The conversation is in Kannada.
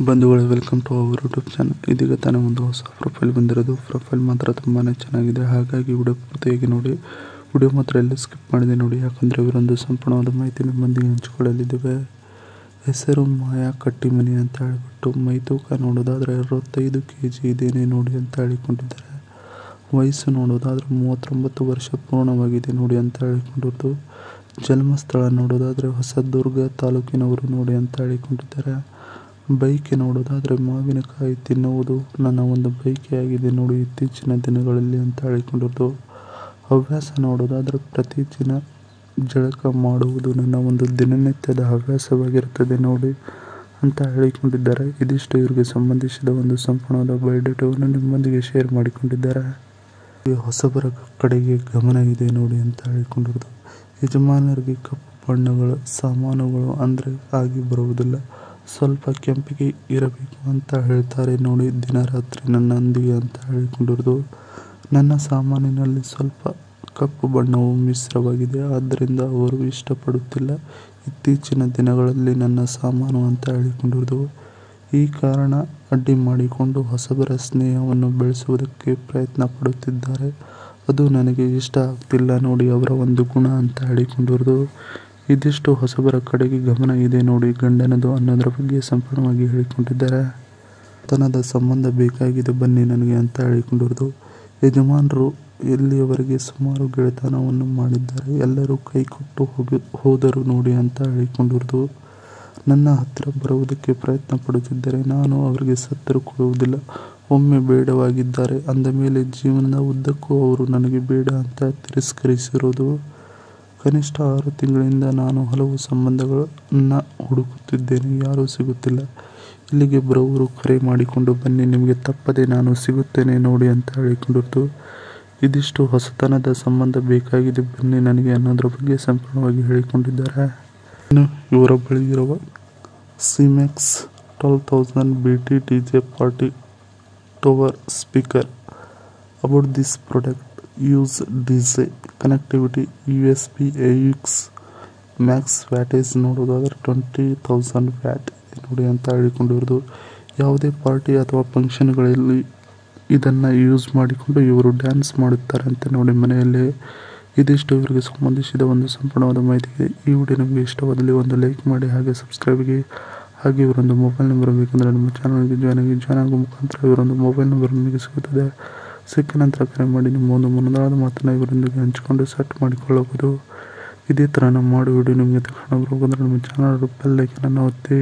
ಬಂಧುಗಳೇ, welcome to our YouTube channel. ಇದೀಗ ತಾನೇ ಒಂದು ಹೊಸ ಪ್ರೊಫೈಲ್ ಬಂದಿರೋದು. ಪ್ರೊಫೈಲ್ ಮಾತ್ರ ತುಂಬಾ ಚೆನ್ನಾಗಿದೆ. ಹಾಗಾಗಿ ವಿಡಿಯೋ ಪೂರ್ತಿಯಾಗಿ ನೋಡಿ. ವಿಡಿಯೋ ಮಾತ್ರ ಎಲ್ಲ ಸ್ಕಿಪ್ ಮಾಡಿದೆ ನೋಡಿ, ಯಾಕಂದರೆ ಇವರೊಂದು ಸಂಪೂರ್ಣವಾದ ಮಾಹಿತಿ ನಿಮ್ಮೊಂದಿಗೆ ಹಂಚಿಕೊಳ್ಳಲಿದ್ದೇವೆ. ಹೆಸರು ಮಾಯಾ ಕಟ್ಟಿಮನಿ ಅಂತ ಹೇಳಿಬಿಟ್ಟು, ಮೈ ತೂಕ ನೋಡೋದಾದರೆ 65 kg ಇದೇನೆ ನೋಡಿ ಅಂತ ಹೇಳಿಕೊಂಡಿದ್ದಾರೆ. ವಯಸ್ಸು ನೋಡೋದಾದರೆ 39 ವರ್ಷ ಪೂರ್ಣವಾಗಿದೆ ನೋಡಿ ಅಂತ ಹೇಳಿಕೊಂಡಿರೋದು. ಜನ್ಮಸ್ಥಳ ನೋಡೋದಾದರೆ ಹೊಸದುರ್ಗ ತಾಲೂಕಿನವರು ನೋಡಿ ಅಂತ ಹೇಳಿಕೊಂಡಿದ್ದಾರೆ. ಬೈಕ್ ನೋಡೋದಾದರೆ ಮಾವಿನಕಾಯಿ ತಿನ್ನುವುದು ನನ್ನ ಒಂದು ಬೈಕೆ ಆಗಿದೆ ನೋಡಿ ಇತ್ತೀಚಿನ ದಿನಗಳಲ್ಲಿ ಅಂತ ಹೇಳಿಕೊಂಡಿರೋದು. ಹವ್ಯಾಸ ನೋಡೋದಾದರೆ ಪ್ರತಿದಿನ ಜಳಕ ಮಾಡುವುದು ನನ್ನ ಒಂದು ದಿನನಿತ್ಯದ ಹವ್ಯಾಸವಾಗಿರುತ್ತದೆ ನೋಡಿ ಅಂತ ಹೇಳಿಕೊಂಡಿದ್ದಾರೆ. ಇದಿಷ್ಟು ಇವರಿಗೆ ಸಂಬಂಧಿಸಿದ ಒಂದು ಸಂಪೂರ್ಣವಾದ ಬಯೋಡೇಟಾವನ್ನು ನಿಮ್ಮೊಂದಿಗೆ ಶೇರ್ ಮಾಡಿಕೊಂಡಿದ್ದಾರೆ. ಹೊಸಬರ ಕಡೆಗೆ ಗಮನ ಇದೆ ನೋಡಿ ಅಂತ ಹೇಳಿಕೊಂಡಿರೋದು. ಯಜಮಾನರಿಗೆ ಕಪ್ಪು ಬಣ್ಣಗಳ ಸಾಮಾನುಗಳು ಅಂದರೆ ಆಗಿ ಬರುವುದಿಲ್ಲ, ಸ್ವಲ್ಪ ಕೆಂಪಿಗೆ ಇರಬೇಕು ಅಂತ ಹೇಳ್ತಾರೆ ನೋಡಿ ದಿನ ರಾತ್ರಿ ನನ್ನೊಂದಿಗೆ ಅಂತ ಹೇಳಿಕೊಂಡಿರೋದು. ನನ್ನ ಸಾಮಾನಿನಲ್ಲಿ ಸ್ವಲ್ಪ ಕಪ್ಪು ಬಣ್ಣವು ಮಿಶ್ರವಾಗಿದೆ, ಆದ್ದರಿಂದ ಅವರು ಇಷ್ಟಪಡುತ್ತಿಲ್ಲ ಇತ್ತೀಚಿನ ದಿನಗಳಲ್ಲಿ ನನ್ನ ಸಾಮಾನು ಅಂತ ಹೇಳಿಕೊಂಡಿರೋದು. ಈ ಕಾರಣ ಅಡ್ಡಿ ಮಾಡಿಕೊಂಡು ಹೊಸಬರ ಸ್ನೇಹವನ್ನು ಬೆಳೆಸುವುದಕ್ಕೆ ಪ್ರಯತ್ನ ಪಡುತ್ತಿದ್ದಾರೆ. ಅದು ನನಗೆ ಇಷ್ಟ ಆಗ್ತಿಲ್ಲ ನೋಡಿ ಅವರ ಒಂದು ಗುಣ ಅಂತ ಹೇಳಿಕೊಂಡಿರೋದು. ಇದಿಷ್ಟು ಹೊಸಬರ ಕಡೆಗೆ ಗಮನ ಇದೆ ನೋಡಿ ಗಂಡನದು ಅನ್ನೋದರ ಬಗ್ಗೆ ಸಂಪೂರ್ಣವಾಗಿ ಹೇಳಿಕೊಂಡಿದ್ದಾರೆ. ತನದ ಸಂಬಂಧ ಬೇಕಾಗಿದೆ ಬನ್ನಿ ನನಗೆ ಅಂತ ಹೇಳಿಕೊಂಡಿರೋದು. ಯಜಮಾನರು ಎಲ್ಲಿಯವರೆಗೆ ಸುಮಾರು ಗೆಳೆತನವನ್ನು ಮಾಡಿದ್ದಾರೆ, ಎಲ್ಲರೂ ಕೈಕೊಟ್ಟು ಹೋದರು ನೋಡಿ ಅಂತ ಹೇಳಿಕೊಂಡಿರೋದು. ನನ್ನ ಹತ್ತಿರ ಬರುವುದಕ್ಕೆ ಪ್ರಯತ್ನ ಪಡುತ್ತಿದ್ದರೆ ನಾನು ಅವರಿಗೆ ಸತ್ತರೂ ಕೊಡುವುದಿಲ್ಲ. ಒಮ್ಮೆ ಬೇಡವಾಗಿದ್ದಾರೆ ಅಂದ ಮೇಲೆ ಜೀವನದ ಉದ್ದಕ್ಕೂ ಅವರು ನನಗೆ ಬೇಡ ಅಂತ ತಿರಸ್ಕರಿಸಿರೋದು. ಕನಿಷ್ಠ 6 ತಿಂಗಳಿಂದ ನಾನು ಹಲವು ಸಂಬಂಧಗಳನ್ನು ಹುಡುಕುತ್ತಿದ್ದೇನೆ, ಯಾರೂ ಸಿಗುತ್ತಿಲ್ಲ. ಇಲ್ಲಿಗೆ ಬರುವವರು ಕರೆ ಮಾಡಿಕೊಂಡು ಬನ್ನಿ, ನಿಮಗೆ ತಪ್ಪದೆ ನಾನು ಸಿಗುತ್ತೇನೆ ನೋಡಿ ಅಂತ ಹೇಳಿಕೊಂಡಿರೋದು. ಇದಿಷ್ಟು ಹೊಸತನದ ಸಂಬಂಧ ಬೇಕಾಗಿದೆ ಬನ್ನಿ ನನಗೆ ಅನ್ನೋದ್ರ ಬಗ್ಗೆ ಸಂಪೂರ್ಣವಾಗಿ ಹೇಳಿಕೊಂಡಿದ್ದಾರೆ. ಇನ್ನು ಇವರ ಬಳಿ ಇರುವ ಸಿಮ್ಯಾಕ್ಸ್ 12,000 BT DJ party tower speaker. About this product, use DJ connectivity, USB AUX, max wattage ನೋಡೋದಾದರೆ 20,000 ವ್ಯಾಟ್ ನೋಡಿ ಅಂತ ಹೇಳಿಕೊಂಡಿರೋದು. ಯಾವುದೇ ಪಾರ್ಟಿ ಅಥವಾ ಫಂಕ್ಷನ್ಗಳಲ್ಲಿ ಇದನ್ನು ಯೂಸ್ ಮಾಡಿಕೊಂಡು ಇವರು ಡ್ಯಾನ್ಸ್ ಮಾಡುತ್ತಾರೆ ಅಂತ ನೋಡಿ ಮನೆಯಲ್ಲೇ. ಇದಿಷ್ಟು ಇವರಿಗೆ ಸಂಬಂಧಿಸಿದ ಒಂದು ಸಂಪೂರ್ಣವಾದ ಮಾಹಿತಿ ಇದೆ. ಈ ವಿಡಿಯೋ ನಿಮಗೆ ಇಷ್ಟವಾದಲ್ಲಿ ಒಂದು ಲೈಕ್ ಮಾಡಿ, ಹಾಗೆ ಸಬ್ಸ್ಕ್ರೈಬ್ಗೆ, ಹಾಗೆ ಇವರೊಂದು ಮೊಬೈಲ್ ನಂಬರ್ ಬೇಕಂದರೆ ನಮ್ಮ ಚಾನಲ್ಗೆ ಜಾಯ್ನ್ ಆಗೋ ಮುಖಾಂತರ ಇವರೊಂದು ಮೊಬೈಲ್ ನಂಬರ್ ನಿಮಗೆ ಸಿಗುತ್ತದೆ. ಸಿಕ್ಕ ನಂತರ ಕರೆ ಮಾಡಿ ನಿಮ್ಮ ಒಂದು ಮನದಾಳದ ಮಾತನ್ನು ಇವರೊಂದಿಗೆ ಹಂಚಿಕೊಂಡು ಸೆಟ್ ಮಾಡಿಕೊಳ್ಳಬಹುದು. ಇದೇ ಥರ ನಾವು ಮಾಡೋ ವಿಡಿಯೋ ನಿಮಗೆ ತಗೊಂಡು ಬರಬೇಕಂದ್ರೆ ನಮ್ಮ ಚಾನಲ್ ಬೆಲ್ ಐಕನನ್ನು ಒತ್ತಿ.